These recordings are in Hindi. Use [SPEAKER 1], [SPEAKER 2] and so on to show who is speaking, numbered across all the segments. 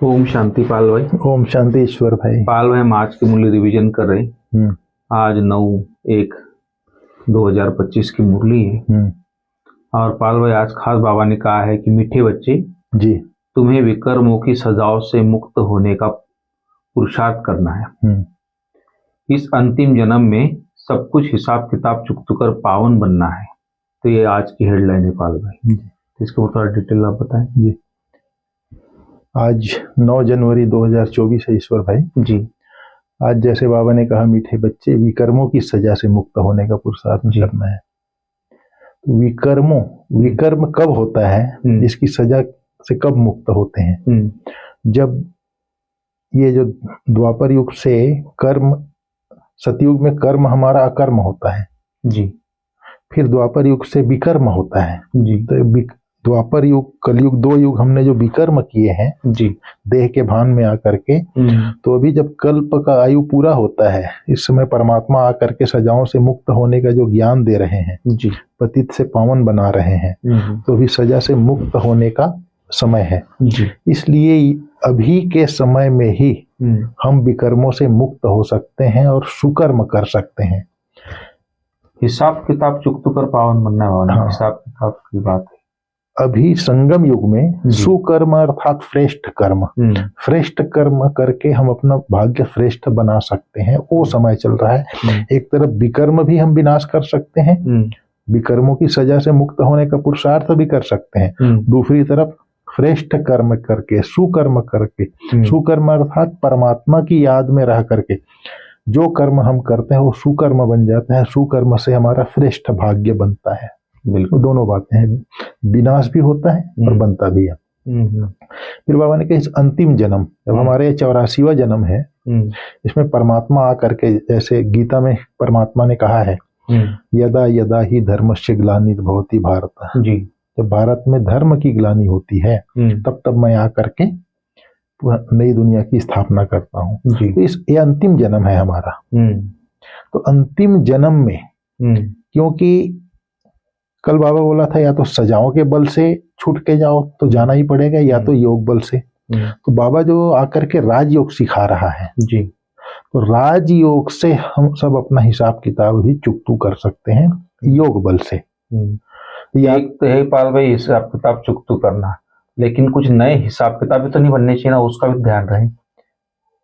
[SPEAKER 1] ओम शांति पाल भाई।
[SPEAKER 2] ओम शांति ईश्वर भाई।
[SPEAKER 1] पाल भाई, हम आज की मुरली रिवीजन कर रहे हैं। आज 9/1/2025 की मुरली है। और पाल भाई, आज खास बाबा ने कहा है कि मीठे बच्चे
[SPEAKER 2] जी,
[SPEAKER 1] तुम्हें विकर्मों की सजाओं से मुक्त होने का पुरुषार्थ करना है। इस अंतिम जन्म में सब कुछ हिसाब किताब चुकता कर पावन बनना है। तो ये आज की हेडलाइन है पाल भाई। तो इसके ऊपर थोड़ा डिटेल आप बताएं।
[SPEAKER 2] जी, आज 9 जनवरी 2024 है ईश्वर भाई
[SPEAKER 1] जी।
[SPEAKER 2] आज जैसे बाबा ने कहा, मीठे बच्चे विकर्मों की सजा से मुक्त होने का पुरुषार्थ करना है। तो विकर्म कब होता है, इसकी सजा से कब मुक्त होते हैं? जब ये जो द्वापर युग से कर्म, सतयुग में कर्म हमारा अकर्म होता है
[SPEAKER 1] जी। फिर
[SPEAKER 2] द्वापर युग से विकर्म होता है
[SPEAKER 1] जी।
[SPEAKER 2] तो द्वापर युग, कलयुग, 2 युग हमने जो विकर्म किए हैं
[SPEAKER 1] जी,
[SPEAKER 2] देह के भान में आकर के, तो अभी जब कल्प का आयु पूरा होता है, इस समय परमात्मा आकर के सजाओं से मुक्त होने का जो ज्ञान दे रहे हैं,
[SPEAKER 1] जी,
[SPEAKER 2] पतित से पावन बना रहे हैं, तो अभी सजा से मुक्त होने का समय है।
[SPEAKER 1] जी।
[SPEAKER 2] इसलिए अभी के समय में ही हम विकर्मों से मुक्त हो सकते हैं और सुकर्म कर सकते हैं।
[SPEAKER 1] हिसाब किताब चुकता कर पावन बनना है। हाँ। हिसाब किताब की बात है।
[SPEAKER 2] अभी संगम युग में सुकर्म अर्थात श्रेष्ठ कर्म करके हम अपना भाग्य श्रेष्ठ बना सकते हैं। वो समय चल रहा है। एक तरफ विकर्म भी हम विनाश कर सकते हैं, विकर्मों की सजा से मुक्त होने का पुरुषार्थ भी कर सकते हैं। दूसरी तरफ श्रेष्ठ कर्म करके, सुकर्म करके, सुकर्म अर्थात परमात्मा की याद में रह करके जो कर्म हम करते हैं वो सुकर्म बन जाता है। सुकर्म से हमारा श्रेष्ठ भाग्य बनता है। बिल्कुल, दोनों बातें हैं, विनाश भी होता है और बनता भी है। फिर बाबा ने कहा, इस अंतिम जन्म, जब हमारे 84वां जन्म है, इसमें परमात्मा आकर के, जैसे गीता में परमात्मा ने कहा है, यदा यदा ही धर्मस्य ग्लानिर्भवति भारत, जी, जब भारत में धर्म की ग्लानि होती है तब तब मैं आकर के नई दुनिया की स्थापना करता हूँ। तो ये अंतिम जन्म है हमारा। तो अंतिम जन्म में, क्योंकि कल बाबा बोला था, या तो सजाओं के बल से छूट के जाओ तो जाना ही पड़ेगा, या तो योग बल से। तो बाबा जो आकर के राजयोग सिखा रहा है, जी, तो राजयोग से हम सब अपना हिसाब किताब भी चुकतू कर सकते हैं योग बल से।
[SPEAKER 1] एक तो है पाल भाई, हिसाब किताब चुकतू करना, लेकिन कुछ नए हिसाब किताब भी तो नहीं बनने चाहिए ना, उसका भी ध्यान रहे।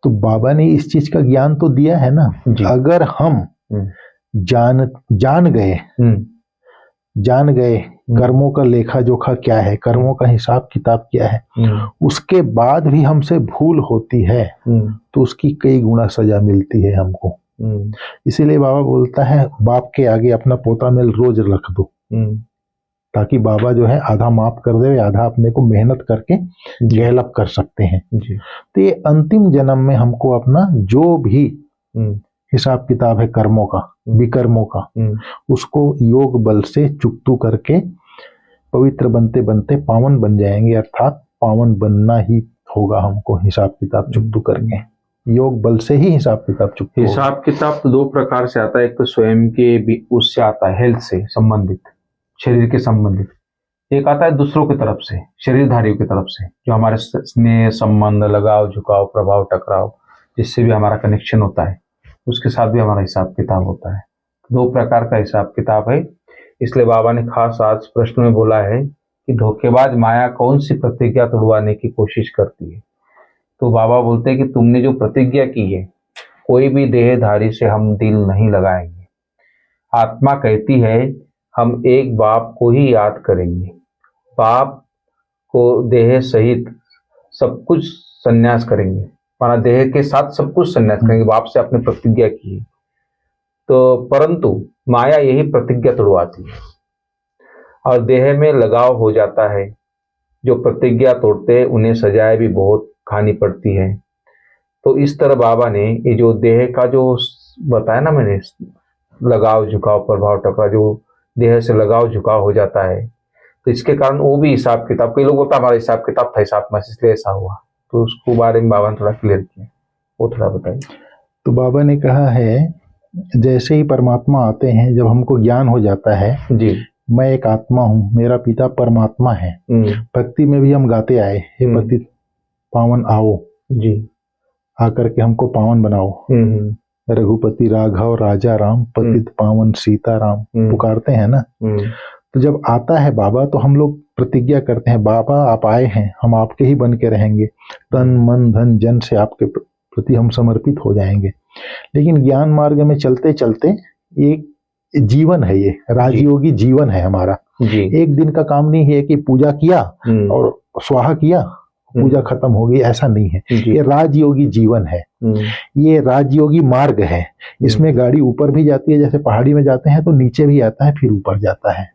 [SPEAKER 2] तो बाबा ने इस चीज का ज्ञान तो दिया है ना। अगर हम जान गए कर्मों का लेखा जोखा क्या है, कर्मों का हिसाब किताब क्या है, उसके बाद भी हमसे भूल होती है तो उसकी कई गुना सजा मिलती है हमको। इसीलिए बाबा बोलता है, बाप के आगे अपना पोता मेल रोज रख दो, ताकि बाबा जो है आधा माफ कर दे, आधा अपने को मेहनत करके डेवलप कर सकते हैं। तो ये अंतिम जन्म में हमको अपना जो भी हिसाब किताब है कर्मों का, विकर्मों का, उसको योग बल से चुकतू करके पवित्र बनते बनते पावन बन जाएंगे। अर्थात पावन बनना ही होगा हमको हिसाब किताब चुकतू करके, योग बल से ही हिसाब किताब चुकतू।
[SPEAKER 1] हिसाब किताब तो 2 प्रकार से आता है। एक तो स्वयं के उससे आता है, हेल्थ से संबंधित, शरीर के संबंधित। एक आता है दूसरों की तरफ से, शरीरधारियों की तरफ से, जो हमारे स्नेह, संबंध, लगाव, झुकाव, प्रभाव, टकराव, जिससे भी हमारा कनेक्शन होता है, उसके साथ भी हमारा हिसाब किताब होता है। 2 प्रकार का हिसाब किताब है। इसलिए बाबा ने खास आज प्रश्न में बोला है कि धोखेबाज माया कौन सी प्रतिज्ञा तोड़वाने की कोशिश करती है। तो बाबा बोलते हैं कि तुमने जो प्रतिज्ञा की है, कोई भी देहधारी से हम दिल नहीं लगाएंगे। आत्मा कहती है हम एक बाप को ही याद करेंगे, बाप को देह सहित सब कुछ संन्यास करेंगे, माना देह के साथ सब कुछ संन्यास करेंगे। बाप से आपने प्रतिज्ञा की है, तो परंतु माया यही प्रतिज्ञा तोड़वाती है और देह में लगाव हो जाता है। जो प्रतिज्ञा तोड़ते हैं उन्हें सजाएं भी बहुत खानी पड़ती है। तो इस तरह बाबा ने ये जो देह का जो बताया ना मैंने, लगाव, झुकाव, प्रभाव, टकराव, जो देह से लगाव झुकाव हो जाता है, तो इसके कारण वो भी हिसाब किताब, कई लोग बोलता हमारा हिसाब किताब था हिसाब में, इसलिए ऐसा हुआ। तो उसको बारे में बाबा ने थोड़ा क्लियर किया, वो थोड़ा बताइए।
[SPEAKER 2] तो बाबा ने कहा है, जैसे ही परमात्मा आते हैं, जब हमको ज्ञान हो जाता है, जी, मैं एक आत्मा हूँ, मेरा पिता परमात्मा है। भक्ति में भी हम गाते आए, हे पति पावन आओ,
[SPEAKER 1] जी।
[SPEAKER 2] आकर के हमको पावन बनाओ। रघुपति राघव राजा राम, पतित पावन सीताराम, पुकारते हैं ना। तो जब आता है बाबा तो हम लोग प्रतिज्ञा करते हैं, बाबा आप आए हैं, हम आपके ही बन के रहेंगे, तन मन धन जन से आपके प्रति हम समर्पित हो जाएंगे। लेकिन ज्ञान मार्ग में चलते चलते एक जीवन है, ये राजयोगी जीवन है हमारा।
[SPEAKER 1] जी।
[SPEAKER 2] एक दिन का काम नहीं है कि पूजा किया और स्वाहा किया, पूजा खत्म हो गई, ऐसा नहीं है। ये राजयोगी जीवन है, ये राजयोगी मार्ग है। इसमें गाड़ी ऊपर भी जाती है, जैसे पहाड़ी में जाते हैं तो नीचे भी आता है फिर ऊपर जाता है।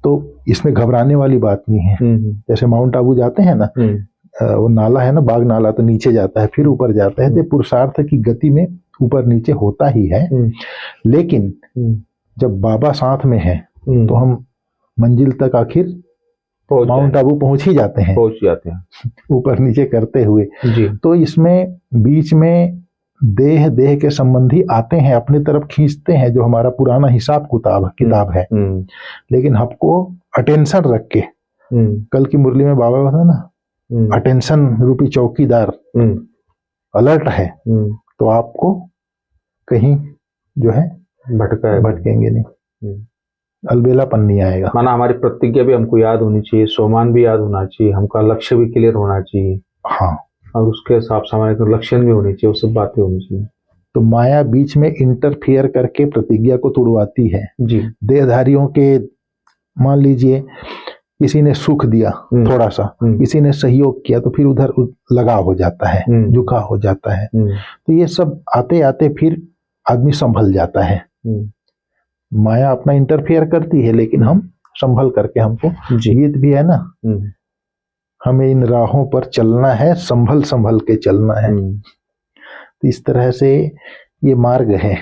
[SPEAKER 2] तो इसमें घबराने वाली बात नहीं है। जैसे माउंट आबू जाते हैं ना, वो नाला है ना, बाग नाला, तो नीचे जाता है फिर ऊपर जाता है। तो पुरुषार्थ की गति में ऊपर नीचे होता ही है। लेकिन जब बाबा साथ में है तो हम मंजिल तक आखिर माउंट आबू पहुंच ही जाते हैं, ऊपर नीचे करते हुए। तो इसमें बीच में देह के संबंधी आते हैं, अपनी तरफ खींचते हैं, जो हमारा पुराना हिसाब किताब है। लेकिन हमको अटेंशन रख के, कल की मुरली में बाबा बता ना, अटेंशन रूपी चौकीदार अलर्ट है, तो आपको कहीं जो है भटकेंगे नहीं, अलबेलापन नहीं आएगा।
[SPEAKER 1] माना हमारी प्रतिज्ञा भी हमको याद होनी चाहिए, सोमान भी याद होना चाहिए, हमका लक्ष्य भी क्लियर होना चाहिए।
[SPEAKER 2] हाँ,
[SPEAKER 1] और उसके हिसाब से हमारे लक्षण भी होने चाहिए, वो सब बातें होनी चाहिए।
[SPEAKER 2] तो माया बीच में इंटरफियर करके प्रतिज्ञा को तोड़वाती है।
[SPEAKER 1] जी।
[SPEAKER 2] देहधारियों के, मान लीजिए किसी ने सुख दिया थोड़ा सा, किसी ने सहयोग किया, तो फिर उधर लगाव हो जाता है, झुकाव हो जाता है। तो ये सब आते आते फिर आदमी संभल जाता है। माया अपना इंटरफेयर करती है, लेकिन हम संभल करके, हमको गीत भी है ना, हमें इन राहों पर चलना है, संभल संभल के चलना है। तो इस तरह से ये मार्ग है,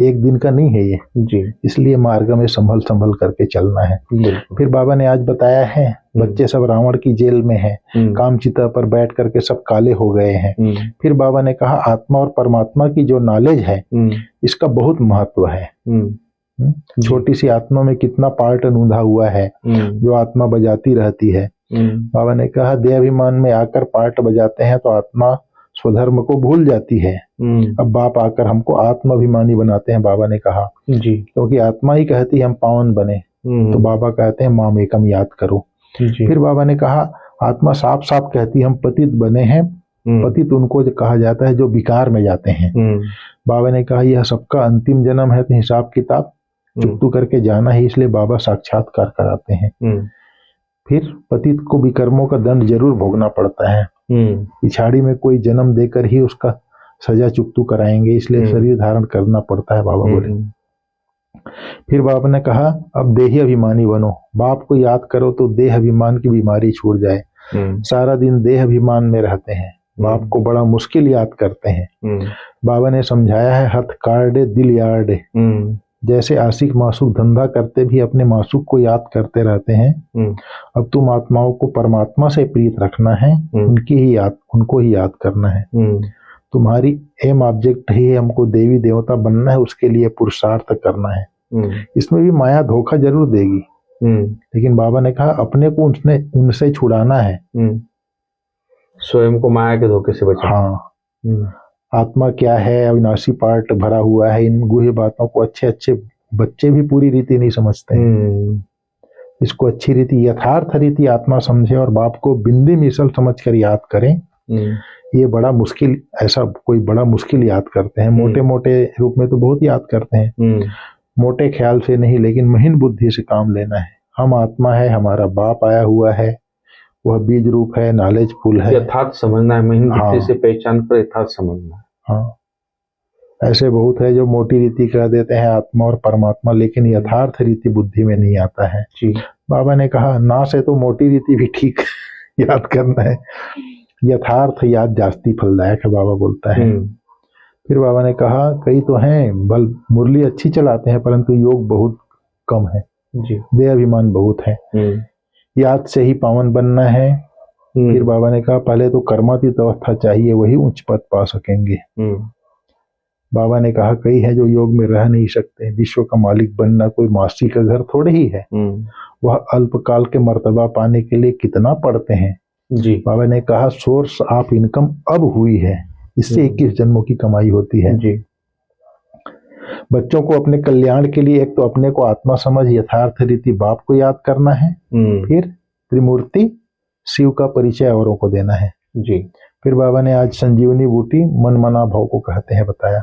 [SPEAKER 2] एक दिन का नहीं है ये। जी। इसलिए मार्ग में संभल संभल करके चलना है। फिर बाबा ने आज बताया है, बच्चे सब रावण की जेल में हैं, कामचिता पर बैठ करके सब काले हो गए हैं। फिर बाबा ने कहा आत्मा और परमात्मा की जो नॉलेज है, इसका बहुत महत्व है। छोटी सी आत्मा में कितना पार्ट अनूंधा हुआ है, जो आत्मा बजाती रहती है। बाबा ने कहा देहाभिमान में आकर पार्ट बजाते हैं तो आत्मा स्वधर्म को भूल जाती है। अब बाप आकर हमको आत्माभिमानी बनाते हैं, बाबा ने कहा जी, क्योंकि आत्मा ही कहती है हम पावन बने, तो बाबा कहते हैं माम एकम याद करो। फिर बाबा ने कहा आत्मा साफ साफ कहती है हम पतित बने हैं। पतित उनको कहा जाता है जो विकार में जाते हैं। बाबा ने कहा यह सबका अंतिम जन्म है, तो हिसाब किताब चुकतू करके जाना है, इसलिए बाबा साक्षात्कार कराते हैं। फिर पतित को विकर्मों का दंड जरूर भोगना पड़ता है, पिछाड़ी में कोई जन्म देकर ही उसका सजा चुकतू कराएंगे, इसलिए शरीर धारण करना पड़ता है, बाबा बोले। फिर बाबा ने कहा अब देही अभिमानी बनो, बाप को याद करो तो देह अभिमान की बीमारी छूट जाए। सारा दिन देह अभिमान में रहते हैं, बाप को बड़ा मुश्किल याद करते हैं। बाबा ने समझाया है हथ कार्डे दिल यार्डे, जैसे आशिक मासूक धंधा करते भी अपने मासूक को याद करते रहते हैं, अब तुम आत्माओं को परमात्मा से प्रीत रखना है, उनको ही याद करना है। तुम्हारी एम ऑब्जेक्ट ही है, हमको देवी देवता बनना है, उसके लिए पुरुषार्थ करना है। इसमें भी माया धोखा जरूर देगी, लेकिन बाबा ने कहा अपने को उनसे छुड़ाना है,
[SPEAKER 1] स्वयं को माया के धोखे से बचाना।
[SPEAKER 2] हाँ, आत्मा क्या है, अविनाशी पार्ट भरा हुआ है, इन गुह्य बातों को अच्छे अच्छे बच्चे भी पूरी रीति नहीं समझते हैं। इसको अच्छी रीति, यथार्थ रीति आत्मा समझे और बाप को बिंदी मिसल समझकर याद करें। ये बड़ा मुश्किल, ऐसा कोई बड़ा मुश्किल याद करते हैं। मोटे मोटे रूप में तो बहुत याद करते हैं, मोटे ख्याल से नहीं, लेकिन महीन बुद्धि से काम लेना है। हम आत्मा है, हमारा बाप आया हुआ है, वह बीज रूप है, नॉलेज फुल है,
[SPEAKER 1] यथार्थ समझना है, महीन बुद्धि से पहचान कर यथार्थ समझना है।
[SPEAKER 2] हाँ, ऐसे बहुत है जो मोटी रीति कह देते हैं आत्मा और परमात्मा, लेकिन यथार्थ रीति बुद्धि में नहीं आता है। जी। बाबा ने कहा ना से तो मोटी रीति भी ठीक याद करना है, यथार्थ याद जास्ती फलदायक है, बाबा बोलता है। फिर बाबा ने कहा कई तो हैं बल मुरली अच्छी चलाते हैं, परंतु योग बहुत कम है, देह अभिमान बहुत है, याद से ही पावन बनना है। फिर बाबा ने कहा पहले तो कर्मातीत अवस्था चाहिए, वही उच्च पद पा सकेंगे। बाबा ने कहा कई है जो योग में रह नहीं सकते, विश्व का मालिक बनना कोई मासी का घर थोड़े ही है, वह अल्पकाल के मर्तबा पाने के लिए कितना पढ़ते हैं,
[SPEAKER 1] जी
[SPEAKER 2] बाबा ने कहा सोर्स ऑफ इनकम अब हुई है, इससे 21 जन्मों की कमाई होती है।
[SPEAKER 1] जी
[SPEAKER 2] बच्चों को अपने कल्याण के लिए एक तो अपने को आत्मा समझ यथार्थ रीति बाप को याद करना है, फिर त्रिमूर्ति शिव का परिचय औरों को देना है।
[SPEAKER 1] जी
[SPEAKER 2] फिर बाबा ने आज संजीवनी बूटी मन मना भाव को कहते हैं बताया।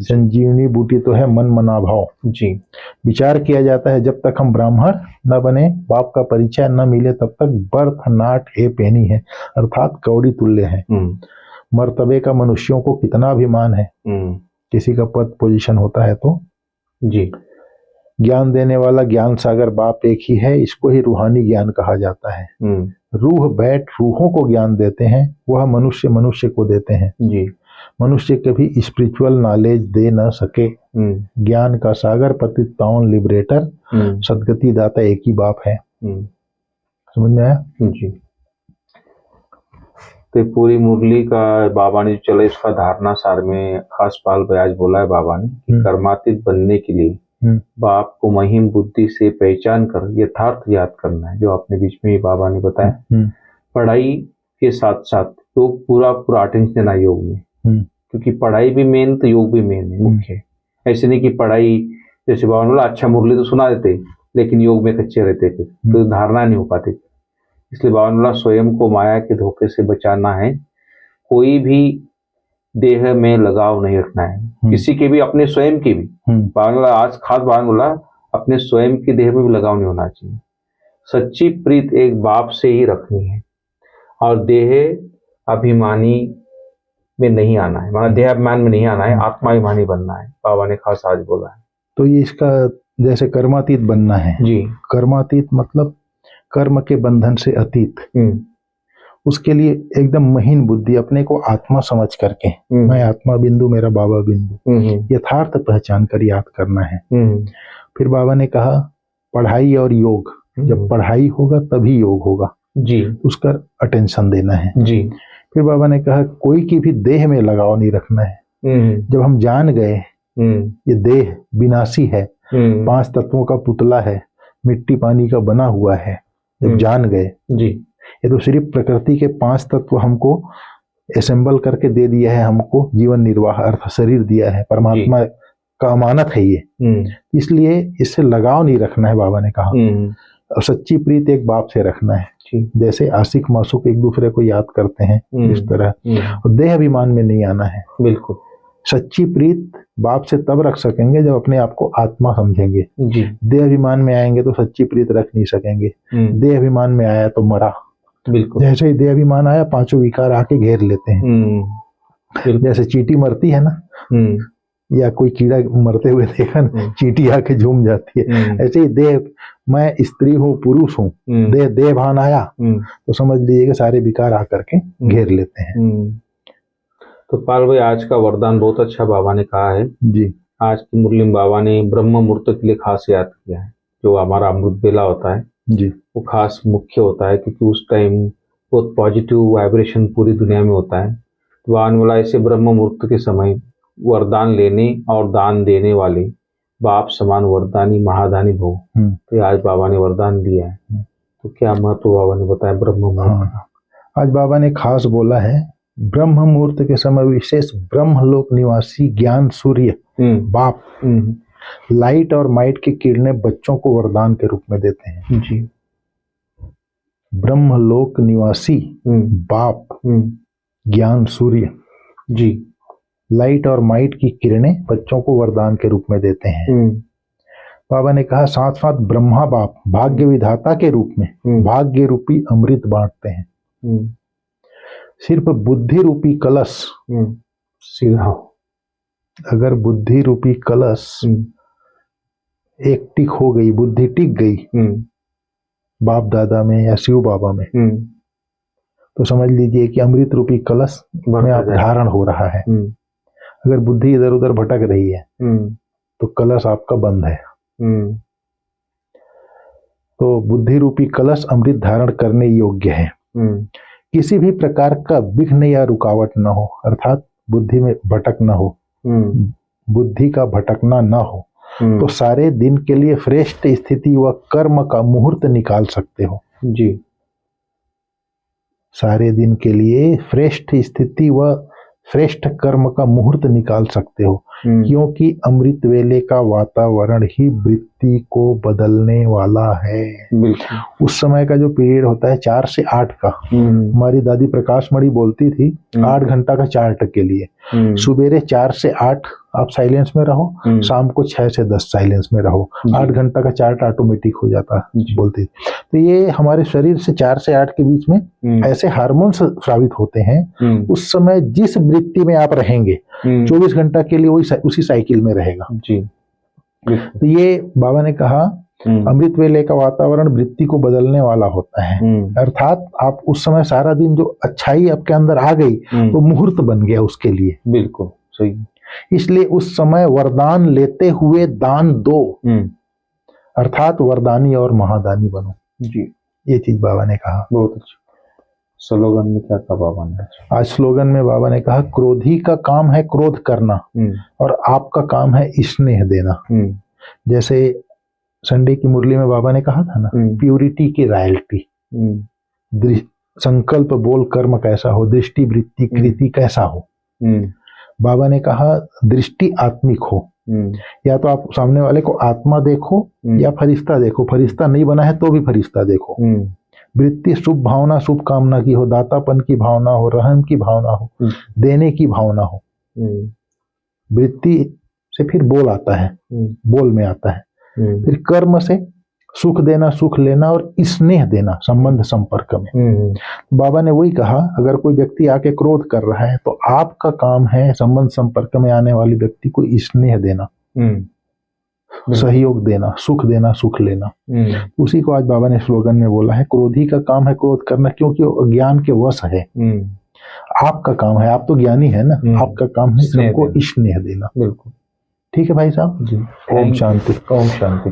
[SPEAKER 2] संजीवनी बूटी तो है मन मना भाव।
[SPEAKER 1] जी
[SPEAKER 2] विचार किया जाता है जब तक हम ब्राह्मण न बने, बाप का परिचय न मिले, तब तक बर्थ नॉट ए पेनी है, अर्थात कौड़ी तुल्य है। मर्तबे का मनुष्यों को कितना अभिमान है, किसी का पद पोजीशन होता है तो।
[SPEAKER 1] जी
[SPEAKER 2] ज्ञान देने वाला ज्ञान सागर बाप एक ही है, इसको ही रूहानी ज्ञान कहा जाता है। रूह बैठ रूहों को ज्ञान देते हैं, वह मनुष्य मनुष्य को देते हैं।
[SPEAKER 1] जी
[SPEAKER 2] मनुष्य कभी स्पिरिचुअल नॉलेज दे न सके। ज्ञान का सागर पतित पावन लिबरेटर सदगति दाता एक ही बाप है। समझ में आया?
[SPEAKER 1] जी। तो पूरी मुरली का बाबा ने चला इसका धारणा सार में खास पाल बयाज बोला है बाबा ने कि कर्मातीत बनने के लिए बाप को महिम बुद्धि से पहचान कर यथार्थ याद करना है, जो आपने बीच में ही बाबा ने बताया। पढ़ाई के साथ साथ योग पूरा अटेंशन देना योग में, क्योंकि पढ़ाई भी मेन तो योग भी मेन है, मुख्य। ऐसे नहीं कि पढ़ाई जैसे बाबा ने बोला अच्छा मुरली तो सुना देते लेकिन योग में कच्चे रहते थे तो धारणा नहीं हो पाती। इसलिए बाबा ने बोला स्वयं को माया के धोखे से बचाना है, कोई भी देह में लगाव नहीं रखना है, किसी के भी, अपने स्वयं के भी। बाबा ने बोला आज खास बाबा ने बोला अपने स्वयं के देह में भी लगाव नहीं होना चाहिए। सच्ची प्रीत एक बाप से ही रखनी है और देह अभिमानी में नहीं आना है, मतलब देह अभिमान में नहीं आना है, आत्माभिमानी बनना है, बाबा ने खास आज बोला है।
[SPEAKER 2] तो ये इसका जैसे कर्मातीत बनना है
[SPEAKER 1] जी।
[SPEAKER 2] कर्मातीत मतलब कर्म के बंधन से अतीत। उसके लिए एकदम महीन बुद्धि, अपने को आत्मा समझ करके मैं आत्मा बिंदु मेरा बाबा बिंदु यथार्थ पहचान कर याद करना है। फिर बाबा ने कहा पढ़ाई और योग, जब पढ़ाई होगा तभी योग होगा
[SPEAKER 1] जी,
[SPEAKER 2] उसका अटेंशन देना है
[SPEAKER 1] जी।
[SPEAKER 2] फिर बाबा ने कहा कोई की भी देह में लगाव नहीं रखना है। जब हम जान गए ये देह विनाशी है, 5 तत्वों का पुतला है, मिट्टी पानी का बना हुआ है, जब जान गए
[SPEAKER 1] जी,
[SPEAKER 2] ये तो सिर्फ प्रकृति के 5 तत्व हमको असेंबल करके दे दिया है, हमको जीवन निर्वाह अर्थ शरीर दिया है, परमात्मा का अमानत है ये, इसलिए इससे लगाव नहीं रखना है बाबा ने कहा। और सच्ची प्रीत एक बाप से रखना है, जैसे आशिक मासूक एक दूसरे को याद करते हैं इस तरह। और देह अभिमान में नहीं आना है।
[SPEAKER 1] बिल्कुल।
[SPEAKER 2] सच्ची प्रीत बाप से तब रख सकेंगे जब अपने आप को आत्मा समझेंगे।
[SPEAKER 1] जी।
[SPEAKER 2] देह अभिमान में आएंगे तो सच्ची प्रीत रख नहीं सकेंगे। देह अभिमान में आया तो मरा।
[SPEAKER 1] बिल्कुल।
[SPEAKER 2] जैसे ही देह अभिमान आया 5 विकार आके घेर लेते हैं। जैसे चींटी मरती है ना, या कोई कीड़ा मरते हुए देखा ना, चींटी आके झूम जाती है, ऐसे ही देह, मैं स्त्री हूँ पुरुष हूँ, देह भान आया तो समझ लीजिए कि सारे विकार आकर के घेर लेते हैं।
[SPEAKER 1] तो पाल भाई आज का वरदान बहुत अच्छा बाबा ने कहा है
[SPEAKER 2] जी।
[SPEAKER 1] आज की मुरली में बाबा ने ब्रह्म मुहूर्त के लिए खास याद किया है। जो हमारा अमृत बेला होता है
[SPEAKER 2] जी,
[SPEAKER 1] वो खास मुख्य होता है, क्योंकि उस टाइम बहुत पॉजिटिव वाइब्रेशन पूरी दुनिया में होता है। तो बाबा ने बोला ऐसे ब्रह्म मुहूर्त के समय वरदान लेने और दान देने वाले बाप समान वरदानी महादानी भो। तो आज बाबा ने वरदान दिया है, तो क्या महत्व बाबा ने बताया ब्रह्म मुहूर्त का।
[SPEAKER 2] आज बाबा ने खास बोला है ब्रह्म मुहूर्त के समय विशेष ब्रह्मलोक निवासी ज्ञान सूर्य बाप लाइट और माइट की किरणें बच्चों को वरदान के रूप में देते हैं।
[SPEAKER 1] जी।
[SPEAKER 2] ब्रह्मलोक निवासी बाप ज्ञान सूर्य
[SPEAKER 1] जी,
[SPEAKER 2] लाइट और माइट की किरणें बच्चों को वरदान के रूप में देते हैं। बाबा ने कहा साथ साथ ब्रह्मा बाप भाग्य विधाता के रूप में भाग्य रूपी अमृत बांटते हैं। सिर्फ बुद्धि रूपी कलश
[SPEAKER 1] सीधा,
[SPEAKER 2] अगर बुद्धि रूपी कलश एक टिक हो गई, बुद्धि टिक गई बाप दादा में या शिव बाबा में, तो समझ लीजिए कि अमृत रूपी कलश में आप धारण हो रहा है। अगर बुद्धि इधर उधर भटक रही है तो कलश आपका बंद है। तो बुद्धि रूपी कलश अमृत धारण करने योग्य है। किसी भी प्रकार का विघ्न या रुकावट न हो, अर्थात बुद्धि में भटक न हो, बुद्धि का भटकना न हो, तो सारे दिन के लिए श्रेष्ठ स्थिति व कर्म का मुहूर्त निकाल सकते हो।
[SPEAKER 1] जी।
[SPEAKER 2] सारे दिन के लिए श्रेष्ठ स्थिति व श्रेष्ठ कर्म का मुहूर्त निकाल सकते हो, क्योंकि अमृत वेले का वातावरण ही वृत्ति को बदलने वाला है।
[SPEAKER 1] बिल्कुल।
[SPEAKER 2] उस समय का जो पीरियड होता है 4 से 8 का, हमारी दादी प्रकाश मणि बोलती थी 8 घंटा का चार्ट के लिए। सुबेरे 4 से 8 आप साइलेंस में रहो, शाम को 6 से 10 साइलेंस में रहो, 8 घंटा का चार्ट ऑटोमेटिक हो जाता है बोलती। तो ये हमारे शरीर से 4 से 8 के बीच में ऐसे हार्मोन्स स्रावित होते हैं। उस समय जिस वृत्ति में आप रहेंगे 24 घंटा के लिए वही उसी साइकिल में रहेगा जी। तो ये बाबा ने कहा अमृत वेले का वातावरण वृत्ति को बदलने वाला होता है, अर्थात आप उस समय सारा दिन जो अच्छाई आपके अंदर आ गई वो मुहूर्त बन गया उसके लिए।
[SPEAKER 1] बिल्कुल सही।
[SPEAKER 2] इसलिए उस समय वरदान लेते हुए दान दो, अर्थात वरदानी और महादानी बनो
[SPEAKER 1] जी।
[SPEAKER 2] ये चीज बाबा ने कहा।
[SPEAKER 1] बहुत अच्छा। स्लोगन में क्या कहा बाबा ने?
[SPEAKER 2] आज स्लोगन में बाबा ने कहा क्रोधी का काम है क्रोध करना और आपका काम है स्नेह देना। जैसे संडे की मुरली में बाबा ने कहा था ना, प्यूरिटी की रॉयल्टी, संकल्प बोल कर्म कैसा हो, दृष्टि वृत्ति कृति कैसा हो। बाबा ने कहा दृष्टि आत्मिक हो, या तो आप सामने वाले को आत्मा देखो या फरिश्ता देखो, फरिश्ता नहीं बना है तो भी फरिश्ता देखो। वृत्ति शुभ भावना शुभ कामना की हो, दातापन की भावना हो, रहम की भावना हो, देने की भावना हो। वृत्ति से फिर बोल आता है, बोल में आता है। फिर कर्म से सुख देना सुख लेना और स्नेह देना संबंध संपर्क में। बाबा ने वही कहा अगर कोई व्यक्ति आके क्रोध कर रहा है तो आपका काम है संबंध संपर्क में आने वाले व्यक्ति को स्नेह देना, सहयोग देना, सुख देना सुख लेना। उसी को आज बाबा ने स्लोगन में बोला है क्रोधी का काम है क्रोध करना, क्योंकि वो ज्ञान के वश है। आपका काम है, आप तो ज्ञानी है ना, आपका काम है सबको स्नेह देना।
[SPEAKER 1] बिल्कुल
[SPEAKER 2] ठीक है भाई साहब जी। ओम शांति।
[SPEAKER 1] ओम शांति।